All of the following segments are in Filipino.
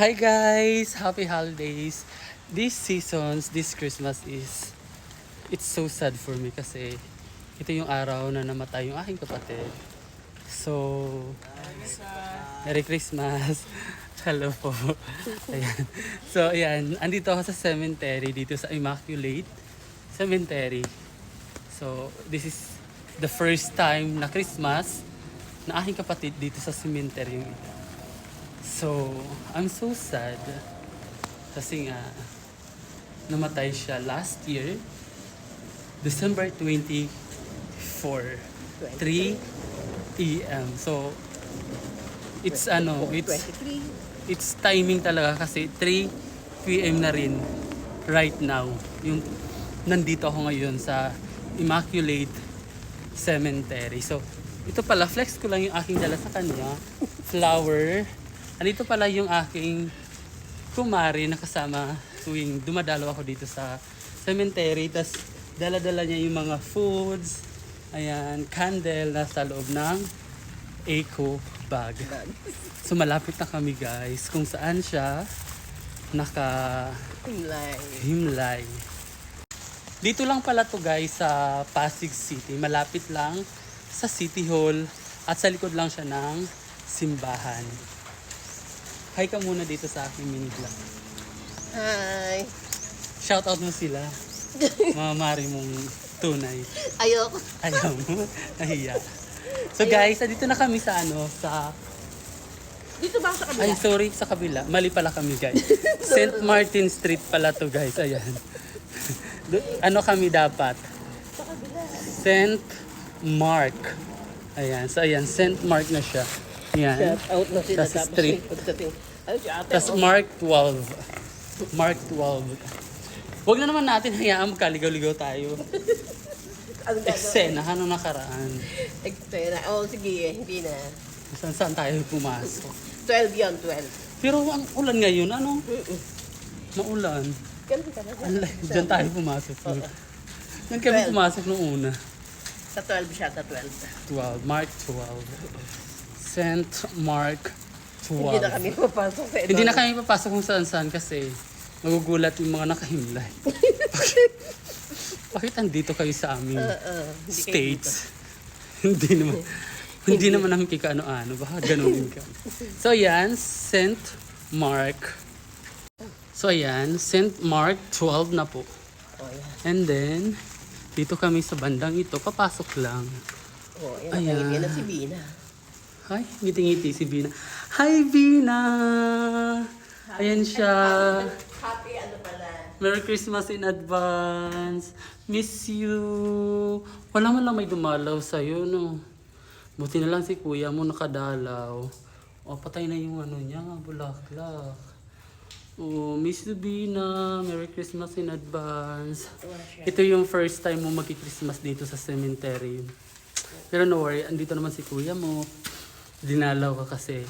Hi guys! Happy holidays! This Christmas it's so sad for me kasi ito yung araw na namatay yung aking kapatid. So, Merry Christmas! Hello po. Ayan. So, ayan. Andito ako sa cemetery dito sa Immaculate Cemetery. So, this is the first time na Christmas na aking kapatid dito sa cemetery yung ito. So, I'm so sad kasi nga namatay siya last year, December 24, 3 p.m. So, it's it's timing talaga kasi 3 p.m. na rin right now. Yung nandito ako ngayon sa Immaculate Cemetery. So, ito pala, flex ko lang yung aking dala sa kanya. Flower. Andito pala yung aking kumari na kasama tuwing dumadalo ako dito sa cemetery. Tapos dala-dala niya yung mga foods. Ayan, candle na sa loob ng eco bag. So malapit na kami guys kung saan siya himlay. Dito lang pala to guys sa Pasig City. Malapit lang sa City Hall at sa likod lang siya ng simbahan. Hi ka muna dito sa aking mini vlog. Hi. Shout out mo sila. Mga mari mong tunay. Ayoko. Ayaw mo. Nahiya. So guys, dito na kami sa Dito ba sa kabila? Ay sorry, sa kabila. Mali pala kami guys. St. Martin Street pala to guys. Ayan. Ano kami dapat? Sa kabila. St. Mark. Ayan. So ayan, St. Mark na siya. Ayan. Shout out na sila. Tas street. Ay, si ate. Tapos Mark 12. Mark 12. Huwag na naman natin hayaan magkaligaw-ligaw tayo. Ano gagawin? Eksena, ano nakaraan? Eksena. Oh, sige. Hindi na. Saan tayo pumasok? 12 yun, 12. Pero ang ulan ngayon, ano? Maulan. Ganun talaga. Diyan tayo pumasok. Diyan kami 12. pumasok nung una. Sa 12 siya, sa 12. 12, Mark 12. St. Mark 12. Hindi na kami papasok sa ito. Hindi na kami papasok kung saan-saan kasi magugulat yung mga nakahimlay. Bakit andito kayo sa aming Hindi states? Hindi naman namin kikaano-ano. Baka ganunin ka. So ayan, St. Mark. So ayan, St. Mark 12 na po. Oh, yan. And then, dito kami sa bandang ito, papasok lang. Oh, yan. Ayan. Yan na si Bina. Hi, ngiti-ngiti si Bina. Hi, Bina! Ayan siya. Happy ano pala. Merry Christmas in advance. Miss you. Wala man lang may dumalaw sa'yo, no? Buti na lang si kuya mo nakadalaw. O, patay na yung ano niya, bulaklak. Oh, Miss you, Bina. Merry Christmas in advance. Ito yung first time mo magki-Christmas dito sa cemetery. Pero no worry, andito naman si kuya mo. Dinalaw ka kasi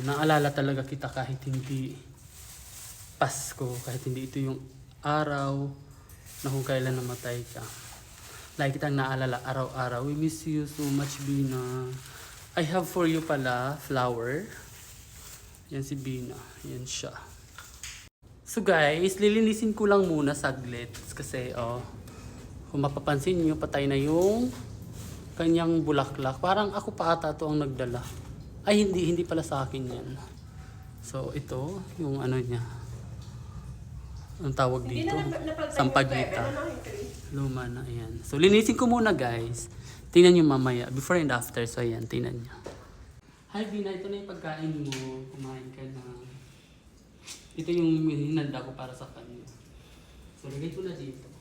naalala talaga kita kahit hindi Pasko, kahit hindi ito yung araw na kung kailan namatay ka. Like kitang naalala araw-araw. We miss you so much, Bina. I have for you pala flower. Yan si Bina. Yan siya. So guys, lilinisin ko lang muna saglit kasi kung mapapansin nyo, patay na yung kanyang bulaklak. Parang ako pa ata to ang nagdala. Ay, hindi pala sa akin yan. So, ito, yung ano niya. Ang tawag dito? Sampagita. Luma na, ayan. So, linisin ko muna, guys. Tingnan nyo mamaya. Before and after. So, ayan, tingnan nyo. Hi, Bina. Ito na yung pagkain mo. Kumain ka na. Ito yung hinanda ko para sa kanya. So, lagay ko na dito.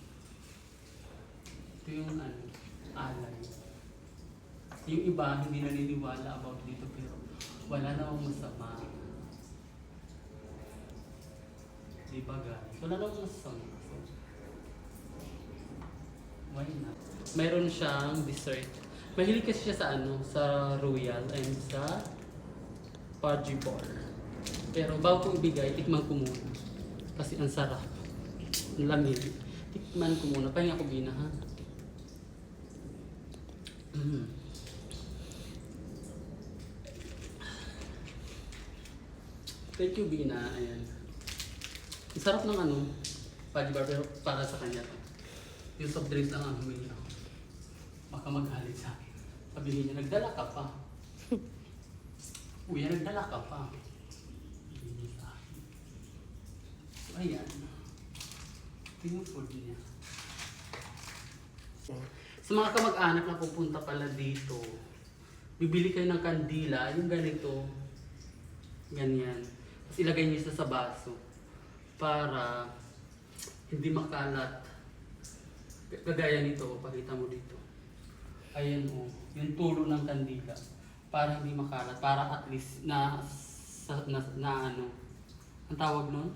Ito yung alay. Yung iba, hindi naniniwala about dito, pero wala namang masama. Diba guys? Wala namang masama. So, why not? Mayroon siyang dessert. Mahilig kasi siya sa royal and sa fudgy bar. Pero bago ko ibigay, tikman ko muna. Kasi ang sarap. Ang lamig. Tikman ko muna. Pahinga ko, Bina, ha? Thank you, Bina. Ayan. Ang sarap ng ano, Padibar, pero para sa kanya to. Yung soft drinks lang ang humingi ako. Baka maghalit sa akin. Sabihin niya, nagdala ka pa. Uy, nagdala ka pa. Sabihin niya sa akin. So, ayan. Ito yung food niya. Sa mga kamag-anak na pupunta pala dito, bibili kayo ng kandila, yung ganito, ganyan. Tapos ilagay niyo sa baso para hindi makalat. Kagaya nito, pakita mo dito. Ayan o, yung tulo ng kandila. Para hindi makalat, para at least na ano, ang tawag nun?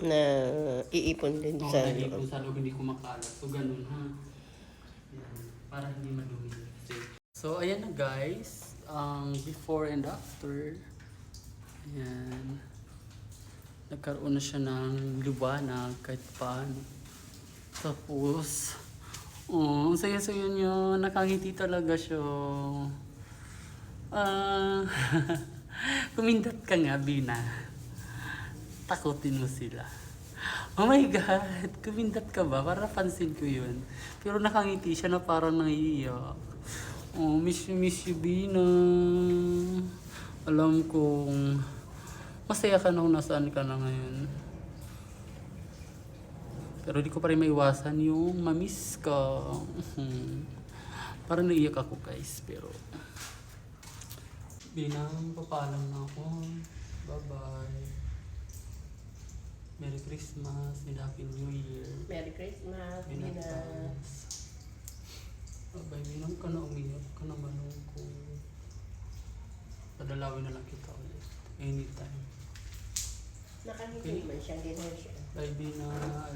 Na iipon din Oo, sa nag-iipon loob. sa loob, hindi kumakalat. So, ganun ha. Ayan, para hindi madumi. So, ayan na guys. Before and after. Ayan. Nagkaroon na siya ng liwanag kahit paano. Tapos, ang saya-saya niya. Nakangiti talaga siya. Kumindat ka nga, Bina. Takutin mo sila. Oh my God! Kumindat ka ba? Para pansin ko yun. Pero nakangiti siya na parang naiiyak. Oh, miss you, Bina. Alam kong masaya ka na kung nasaan ka na ngayon. Pero di ko pa rin maiwasan yung mamiss ka. Parang naiyak ako guys, pero Binang, papaalam na ako. Bye-bye. Merry Christmas and Happy New Year. Merry Christmas, Bina. Binatans. Bye-bye, Binang ka na umiyak ka naman ko. Padalawin na lang kita ulit. Anytime. Nakangiti man siya, ganyan siya. Bye, Bina. I